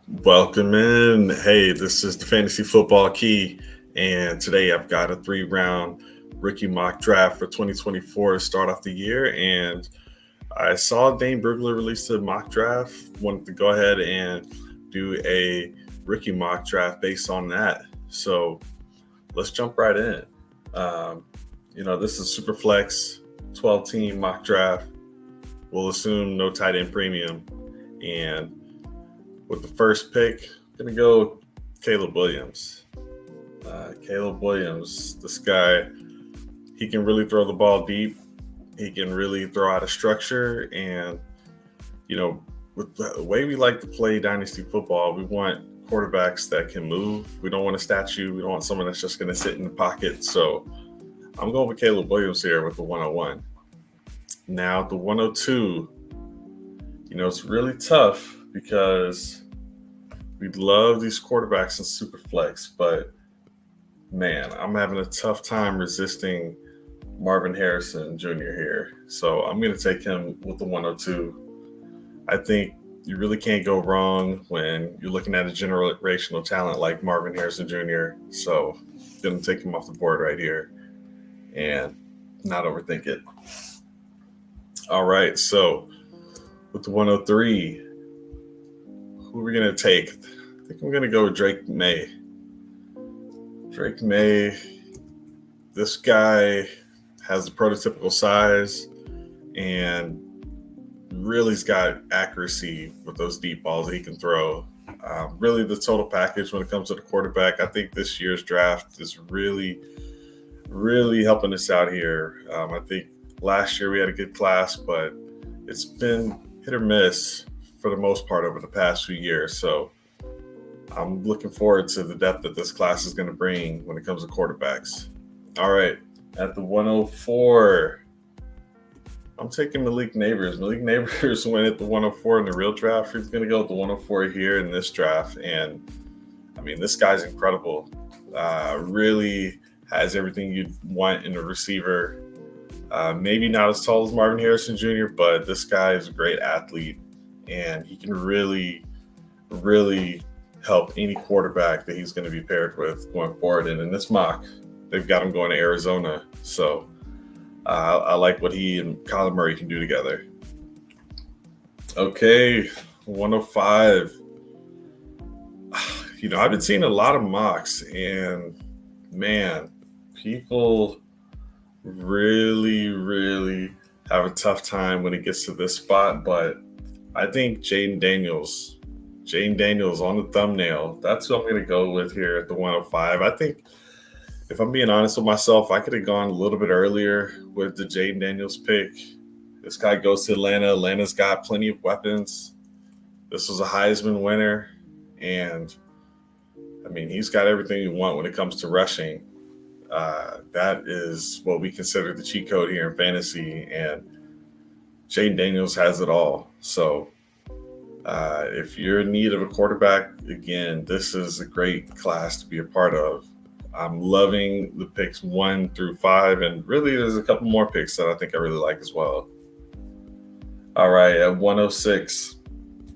Welcome in. Hey, this is the Fantasy Football Key, and today I've got a 3-round rookie mock draft for 2024 to start off the year. And I saw Dane Brugler release a mock draft. Wanted to go ahead and do a rookie mock draft based on that. So let's jump right in. This is Superflex 12-team mock draft. We'll assume no tight end premium, and with the first pick, I'm going to go Caleb Williams. Caleb Williams, this guy, he can really throw the ball deep. He can really throw out of structure. And, with the way we like to play Dynasty football, we want quarterbacks that can move. We don't want a statue. We don't want someone that's just going to sit in the pocket. So I'm going with Caleb Williams here with the 101. Now, the 102, it's really tough because we love these quarterbacks in Superflex, but man, I'm having a tough time resisting Marvin Harrison Jr. here. So I'm going to take him with the 102. I think you really can't go wrong when you're looking at a generational talent like Marvin Harrison Jr. So I'm going to take him off the board right here and not overthink it. All right, so with the 103, who are we going to take? I think I'm going to go with Drake Maye. Drake Maye, this guy has the prototypical size and really's got accuracy with those deep balls that he can throw. Really the total package when it comes to the quarterback. I think this year's draft is really, really helping us out here. I think last year we had a good class, but it's been hit or miss for the most part over the past few years. So I'm looking forward to the depth that this class is going to bring when it comes to quarterbacks. All right, at the 104, I'm taking Malik Nabers. Malik Nabers went at the 104 in the real draft. He's going to go with the 104 here in this draft. And, this guy's incredible. Really has everything you'd want in a receiver. Maybe not as tall as Marvin Harrison Jr., but this guy is a great athlete, and he can really, really help any quarterback that he's going to be paired with going forward. And in this mock, they've got him going to Arizona. So I like what he and Kyler Murray can do together. Okay, 105. I've been seeing a lot of mocks, and man, people really, really have a tough time when it gets to this spot. But I think Jayden Daniels on the thumbnail, that's what I'm going to go with here at the 105. I think, if I'm being honest with myself, I could have gone a little bit earlier with the Jayden Daniels pick. This guy goes to Atlanta. Atlanta's got plenty of weapons. This was a Heisman winner, and he's got everything you want when it comes to rushing. That is what we consider the cheat code here in fantasy, and Jayden Daniels has it all. So if you're in need of a quarterback, again, this is a great class to be a part of. I'm loving the picks 1 through 5, and really there's a couple more picks that I think I really like as well. All right, at 106,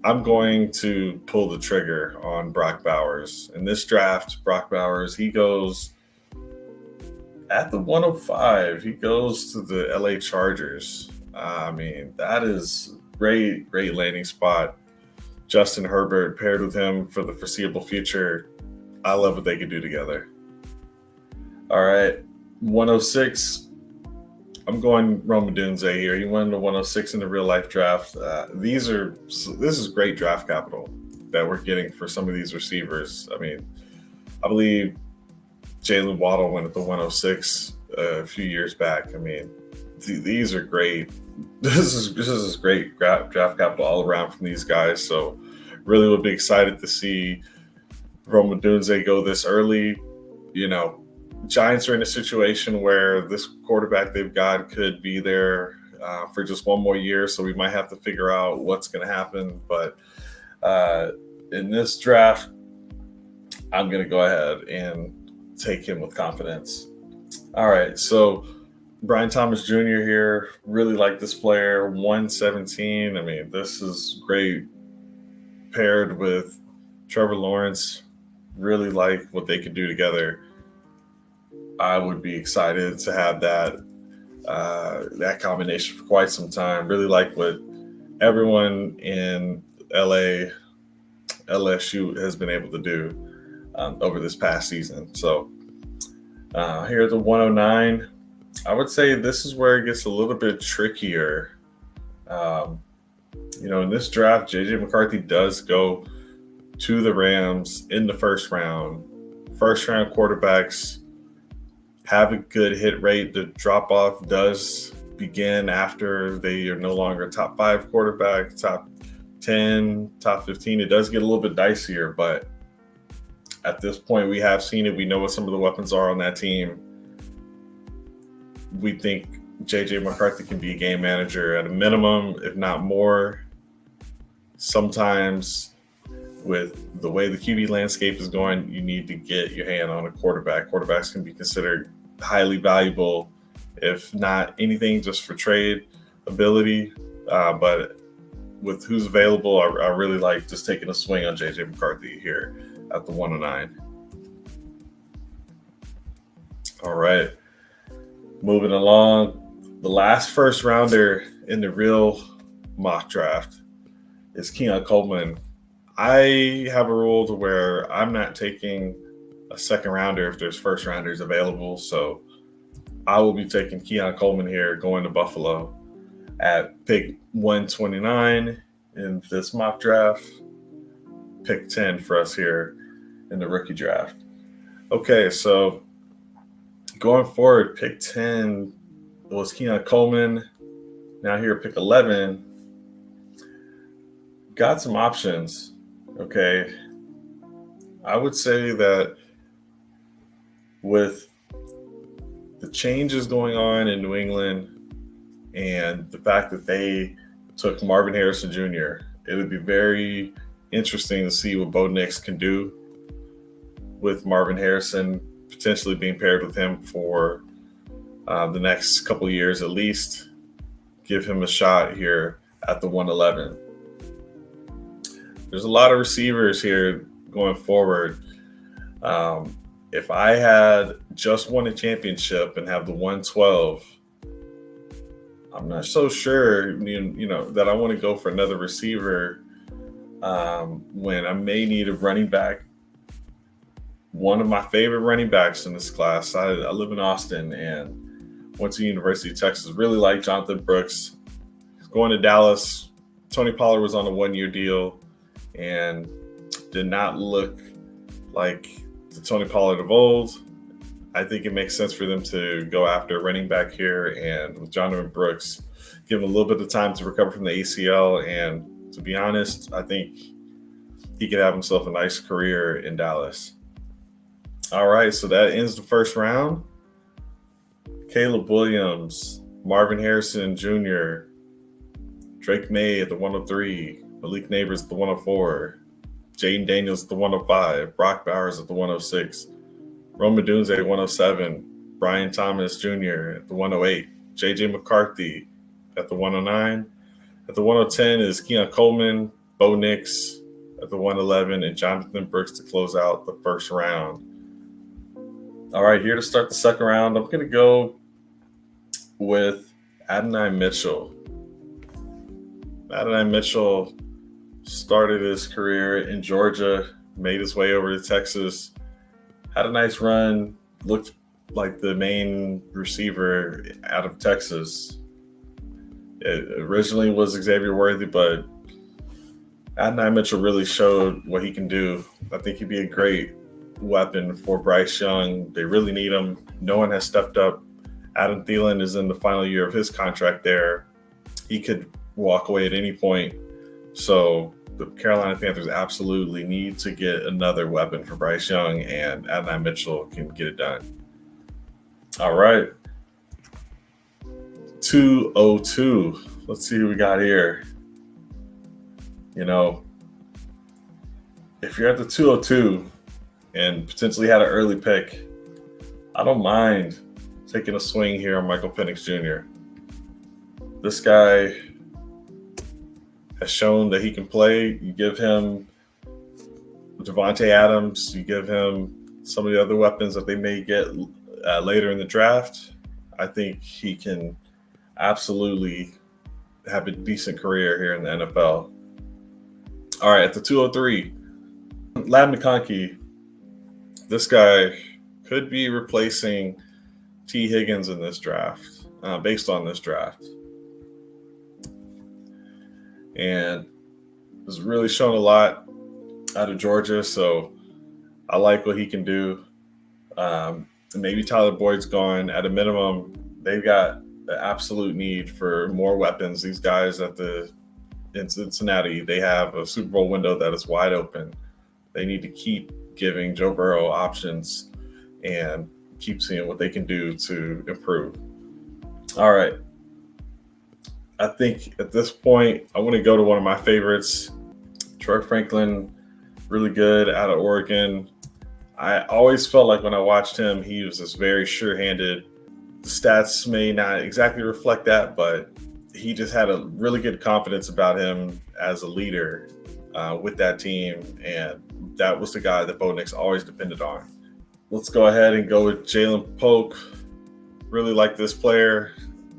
I'm going to pull the trigger on Brock Bowers. In this draft, Brock Bowers, he goes at the 105, he goes to the LA Chargers. That is great landing spot. Justin Herbert paired with him for the foreseeable future. I love what they could do together. All right, 106, I'm going Rome Odunze here. He won the 106 in the real life draft. This is great draft capital that we're getting for some of these receivers. I believe Jalen Waddle went at the 106 a few years back. These are great. This is great draft capital all around from these guys. So really would be excited to see Rome Odunze go this early. Giants are in a situation where this quarterback they've got could be there for just one more year. So we might have to figure out what's going to happen. But in this draft, I'm going to go ahead and take him with confidence. All right, so Brian Thomas Jr. here, really like this player, 117. This is great paired with Trevor Lawrence, really like what they could do together. I would be excited to have that combination for quite some time. Really like what everyone in LSU has been able to do over this past season. So here at the 109, I would say this is where it gets a little bit trickier. In this draft, JJ McCarthy does go to the Rams in the first round. First round quarterbacks have a good hit rate. The drop off does begin after they are no longer top 5 quarterback, top 10, top 15. It does get a little bit dicier, but at this point, we have seen it. We know what some of the weapons are on that team. We think JJ McCarthy can be a game manager at a minimum, if not more. Sometimes with the way the QB landscape is going, you need to get your hand on a quarterback. Quarterbacks can be considered highly valuable, if not anything, just for trade ability. But with who's available, I really like just taking a swing on JJ McCarthy here at the 109. All right. Moving along, the last first rounder in the real mock draft is Keon Coleman. I have a rule to where I'm not taking a second rounder if there's first rounders available. So I will be taking Keon Coleman here, going to Buffalo at pick 129 in this mock draft, pick 10 for us here in the rookie draft. Okay, so going forward, pick 10 was Keon Coleman. Now here, pick 11. Got some options, okay? I would say that with the changes going on in New England and the fact that they took Marvin Harrison Jr., it would be very interesting to see what Bo Nix can do with Marvin Harrison, potentially being paired with him for the next couple of years at least. Give him a shot here at the 111. There's a lot of receivers here going forward. If I had just won a championship and have the 112, I'm not so sure, that I want to go for another receiver when I may need a running back. One of my favorite running backs in this class. I live in Austin and went to the University of Texas. Really like Jonathan Brooks. He's going to Dallas. Tony Pollard was on a 1-year deal and did not look like the Tony Pollard of old. I think it makes sense for them to go after a running back here, and with Jonathan Brooks, give him a little bit of time to recover from the ACL. And to be honest, I think he could have himself a nice career in Dallas. All right, so that ends the first round. Caleb Williams, Marvin Harrison Jr., Drake Maye at the 103, Malik Nabers at the 104, Jayden Daniels at the 105, Brock Bowers at the 106, Rome Odunze 107, Brian Thomas Jr. at the 108, JJ McCarthy at the 109. At the 110 is Keon Coleman, Bo Nix at the 111, and Jonathan Brooks to close out the first round. All right, here to start the second round, I'm going to go with Adonai Mitchell. Adonai Mitchell started his career in Georgia, made his way over to Texas, had a nice run, looked like the main receiver out of Texas. It originally was Xavier Worthy, but Adonai Mitchell really showed what he can do. I think he'd be a great weapon for Bryce Young. They really need him. No one has stepped up. Adam Thielen is in the final year of his contract there. He could walk away at any point. So the Carolina Panthers absolutely need to get another weapon for Bryce Young, and Adonai Mitchell can get it done. All right. 202. Let's see who we got here. If you're at the 202 and potentially had an early pick, I don't mind taking a swing here on Michael Penix Jr. This guy has shown that he can play. You give him Devontae Adams, you give him some of the other weapons that they may get later in the draft. I think he can absolutely have a decent career here in the NFL. All right, at the 203, Ladd McConkey. This guy could be replacing T. Higgins in this draft, based on this draft. And has really shown a lot out of Georgia, so I like what he can do. Maybe Tyler Boyd's gone. At a minimum, they've got the absolute need for more weapons. These guys in Cincinnati, they have a Super Bowl window that is wide open. They need to keep giving Joe Burrow options and keep seeing what they can do to improve. All right. I think at this point, I want to go to one of my favorites, Troy Franklin, really good out of Oregon. I always felt like when I watched him, he was just very sure-handed. The stats may not exactly reflect that, but he just had a really good confidence about him as a leader with that team, and that was the guy that Bo Nix always depended on. Let's go ahead and go with Ja'Lynn Polk. Really like this player.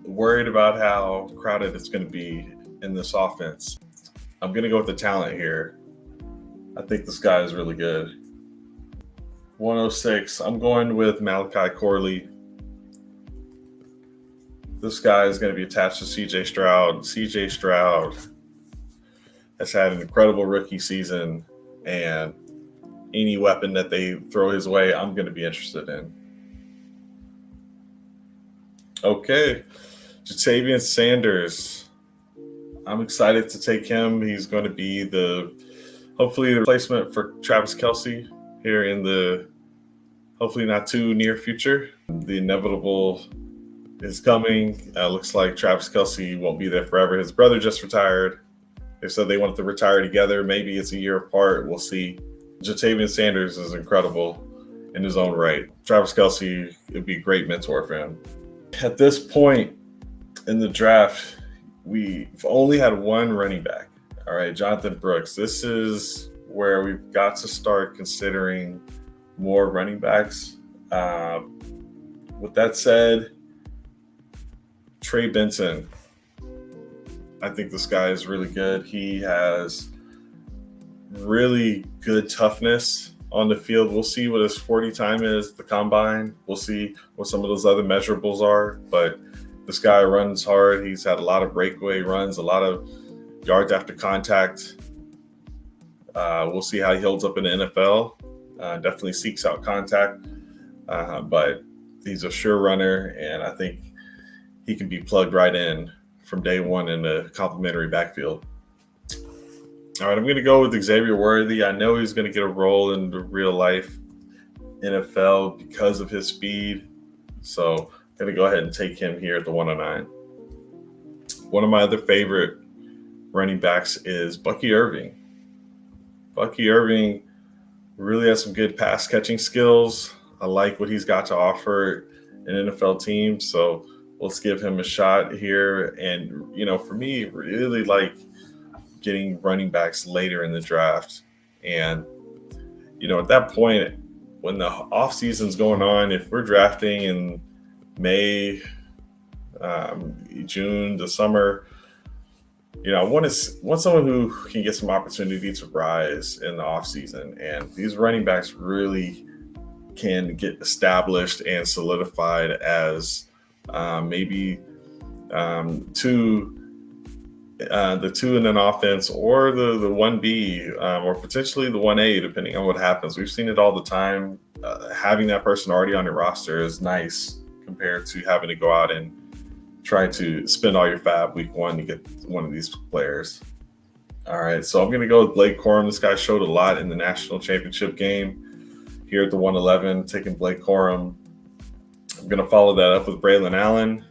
Worried about how crowded it's going to be in this offense. I'm going to go with the talent here. I think this guy is really good. 106, I'm going with Malachi Corley. This guy is going to be attached to CJ Stroud. CJ Stroud has had an incredible rookie season, and any weapon that they throw his way, I'm going to be interested in. Okay, Ja'Tavion Sanders. I'm excited to take him. He's going to be hopefully the replacement for Travis Kelce here in the hopefully not too near future. The inevitable is coming. Looks like Travis Kelce won't be there forever. His brother just retired. They said they wanted to retire together. Maybe it's a year apart. We'll see. Ja'Tavion Sanders is incredible in his own right. Travis Kelce would be a great mentor for him. At this point in the draft, we've only had one running back. All right, Jonathan Brooks. This is where we've got to start considering more running backs. With that said, Trey Benson. I think this guy is really good. He has really good toughness on the field. We'll see what his 40 time is, the combine. We'll see what some of those other measurables are. But this guy runs hard. He's had a lot of breakaway runs, a lot of yards after contact. We'll see how he holds up in the NFL. Definitely seeks out contact. But he's a sure runner, and I think he can be plugged right in from day one in the complimentary backfield. All right, I'm going to go with Xavier Worthy. I know he's going to get a role in the real life NFL because of his speed. So I'm going to go ahead and take him here at the 109. One of my other favorite running backs is Bucky Irving. Bucky Irving really has some good pass catching skills. I like what he's got to offer an NFL team. So let's give him a shot here. And, for me, really like getting running backs later in the draft. And, at that point, when the off season's going on, if we're drafting in May, June, the summer, I want someone who can get some opportunity to rise in the off season. And these running backs really can get established and solidified as maybe the two in an offense, or the 1B, or potentially the 1A, depending on what happens. We've seen it all the time. Having that person already on your roster is nice compared to having to go out and try to spend all your fab week one to get one of these players. All right, so I'm going to go with Blake Corum. This guy showed a lot in the national championship game here at the 111, taking Blake Corum. I'm going to follow that up with Braelon Allen.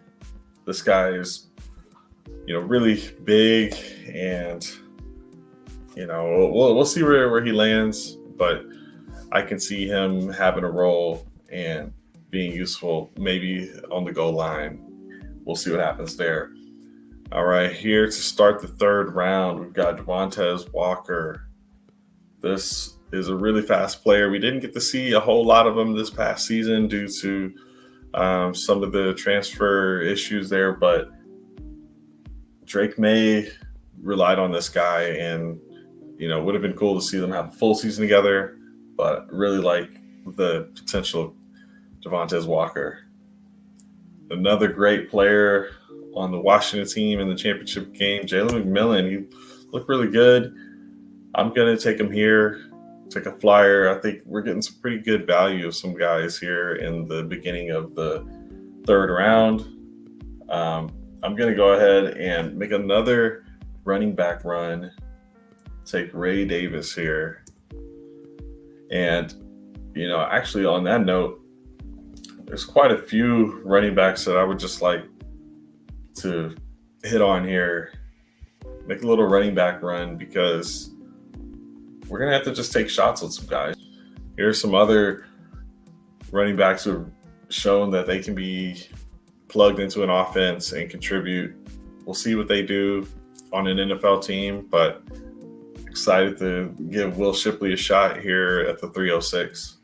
This guy is, really big, and, we'll see where he lands, but I can see him having a role and being useful maybe on the goal line. We'll see what happens there. All right, here to start the third round, we've got Devontae Walker. This is a really fast player. We didn't get to see a whole lot of him this past season due to some of the transfer issues there, but Drake Maye relied on this guy, and would have been cool to see them have a full season together, but really like the potential of Devontae Walker. Another great player on the Washington team in the championship game, Jalen McMillan. He looked really good. I'm going to take him here, take a flyer. I think we're getting some pretty good value of some guys here in the beginning of the third round. I'm going to go ahead and make another running back run, take Ray Davis here. And, actually on that note, there's quite a few running backs that I would just like to hit on here. Make a little running back run because we're going to have to just take shots with some guys. Here's some other running backs who have shown that they can be plugged into an offense and contribute. We'll see what they do on an NFL team, but excited to give Will Shipley a shot here at the 306.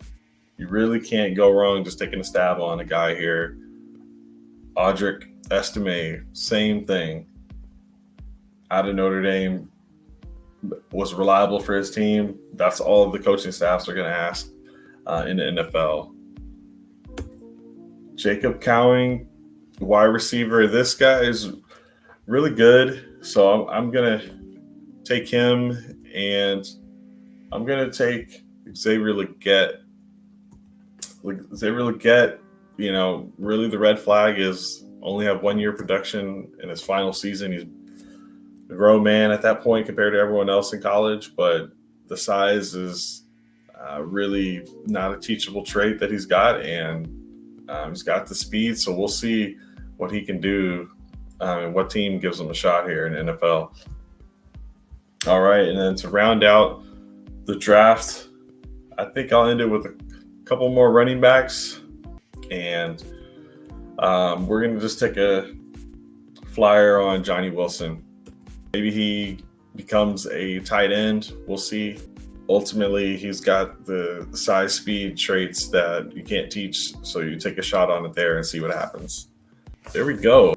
You really can't go wrong just taking a stab on a guy here. Audric Estime, same thing. Out of Notre Dame, was reliable for his team. That's all of the coaching staffs are going to ask in the NFL. Jacob Cowing, wide receiver. This guy is really good, so I'm going to take him, and I'm going to take Xavier Legette. Really the red flag is only have 1 year production in his final season. He's a grown man at that point compared to everyone else in college, but the size is really not a teachable trait that he's got, and he's got the speed, so we'll see what he can do and what team gives him a shot here in the NFL. All right, and then to round out the draft, I think I'll end it with a couple more running backs, and we're going to just take a flyer on Johnny Wilson. Maybe he becomes a tight end. We'll see. Ultimately, he's got the size, speed traits that you can't teach, so you take a shot on it there and see what happens. There we go.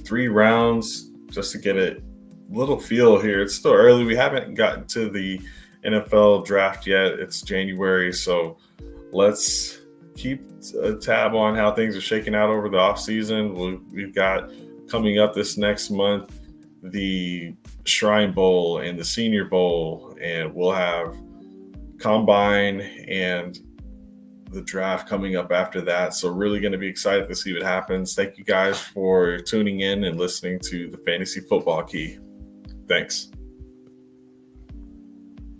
3 rounds just to get a little feel here. It's still early. We haven't gotten to the NFL draft yet. It's January, so let's keep a tab on how things are shaking out over the offseason. We've got coming up this next month the Shrine Bowl and the Senior Bowl, and we'll have Combine and the draft coming up after that. So really going to be excited to see what happens. Thank you guys for tuning in and listening to the Fantasy Football Key. Thanks.